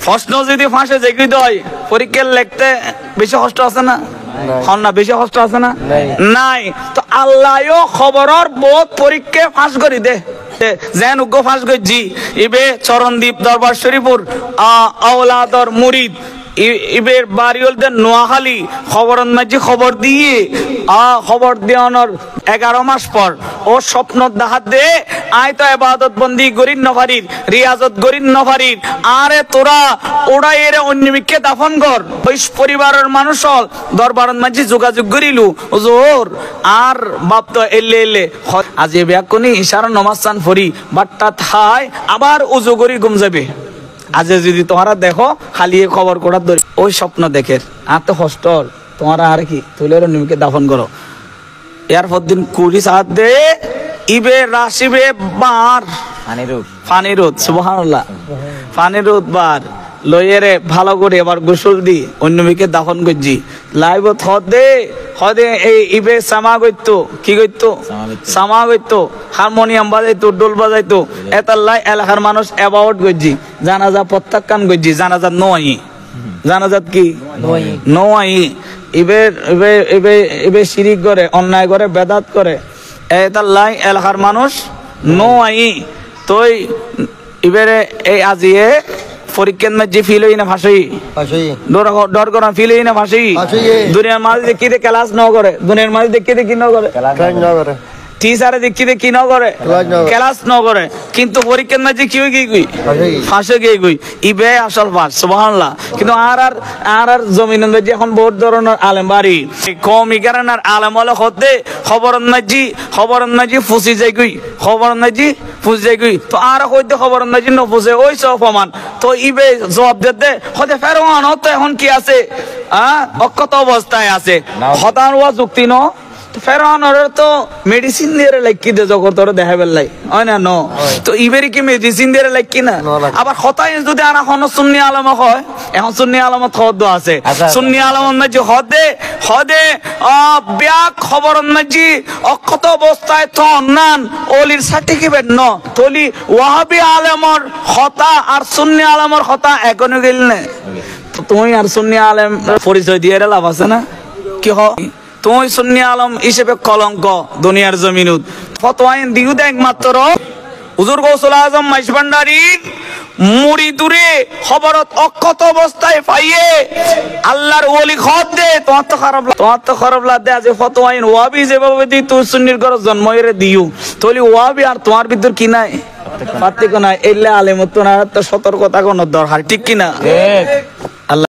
প্রশ্ন যদি ফাঁসে যেগুই হয় পরীক্ষা লিখতে বেশি কষ্ট আছে না? না বেশি কষ্ট আছে না? নাই। তো আল্লাহও খবরের বহুত পরীক্ষা ফাঁস করি দে যেন উগ্র ফাঁস করছি ইবে চরণদ্বীপ দরবার শরীফুর আওলাদর মুরিদ ইবের বাড়িওলদের নোয়াখালী খবরন মাঝি খবর দিয়ে খবর দেওয়ানোর 11 মাস পর ও স্বপ্ন দেখাত দে আয় তো ইবাদত বন্দি গরিন নফারির রিয়াজত গরিন নফারির আরে তোরা ওরা এর অন্যমিককে দাফন কর ওই পরিবারের মানুষ দরবারন মাঝি যোগাযোগ করিলু হুজুর আর বাপ তো এলে এলে আজ এ ব্যাকুনি ইশারা নমাজ চান ফরি বাট্টা থাই আবার উজু করি ঘুম যাবে। আজ যদি তোমরা দেখো খালি খবর করার ধরে ওই স্বপ্ন দেখে আর তো হস্টল তোমরা আর কি তুলে নিমিকে দাফন করো এর পরদিন কুড়ি সাত দে ইবে রাশিবে বার ফানিরুদ সুবহানাল্লাহ ফানিরুদ বার লইয়েরে ভালো করে এবার গোসল দি অন্যমিকে দাফন করছি লাইভ হদে এই ইবে সামা করতো কি করতো সামা করতো হারমোনিয়াম বাজাইতো ডোল বাজাইতো এতাল্লাই এলাকার মানুষ অ্যাবাউট করছি জানাজা প্রত্যাখ্যান করছি জানাজা নয় জানাজাত কি নয় ইবে ইবে ইবে ইবে শিরিক করে অন্যায় করে বেদাত করে এতাল্লাই এলাকার মানুষ নয় তোই ইবেরে এই আজিয়ে পরীক্ষার মধ্যে ফিল হই না ভাষাই ডর করা ফিল হই না ভাষাই দুনিয়ার মাঝে দেখি ক্লাস ন করে দুনিয়ার মাঝে দেখি কি ন করে টিচারে দেখি কি ন করে ক্লাস ন করে কিন্তু পরীক্ষার মাঝে কি হই গই ফাঁসে গই গই ইবে আসল পাস সুবহানাল্লাহ। কিন্তু আর জমিনের মধ্যে এখন বহুত ধরনের আলেম বাড়ি কম ইগারানার আলেম হলে হতে খবরন মাঝি ফুসি যাই গই খবরন মাঝি ফুসি যাই গই তো আর হইতে খবরন মাঝি ন ফুসে ওই সব প্রমাণ তো ইবে জবাব দে হতে ফেরওয়ান হতে এখন কি আছে অক্ষত অবস্থায় আছে হতান ওয়া যুক্তি ন ফেরানোর তো মেডিসিন দিয়ে লাইকি দে জগতর দেখাবেল লাই হয় না ন তো ইবেরি কি মেডিসিন দিয়ে লাইকি না আবার হতাই যদি আর এখন সুন্নি আলম হয় এখন সুন্নি আলমত খদ আছে সুন্নি আলমত মাঝি হদে ব্যাক খবরন মাঝি অক্ষত অবস্থায় তো অন্যান ওলির সার্টিফিকেট ন তলি ওয়াহাবি আলমর হতা আর সুন্নি আলমর হতা এখনো গেল না তুমি আর সুন্নি আলম পরিচয় দিয়ে লাভ আছে না কি হয় তুই সুন্নি আলম হিসেবে কলঙ্ক দুনিয়ার জমিনুত ফতোয়াইন দিউ একমাত্র হুজুর গৌসুল আজম মাইশ ভান্ডারীর মুরিদুরে খবরত অক্ষত অবস্থায় পাইয়ে আল্লাহর ওলি খত দে তোমার তো খারাপ লাগে আজ ফতোয়াইন ওয়াবি যেভাবে দি তুই সুন্নির ঘর জন্ম এরে দিউ তলি ওয়াবি আর তোমার ভিতর কি নাই পার্থক্য নাই এলে আলেমত তো সতর্কতা কোন দরকার ঠিক কিনা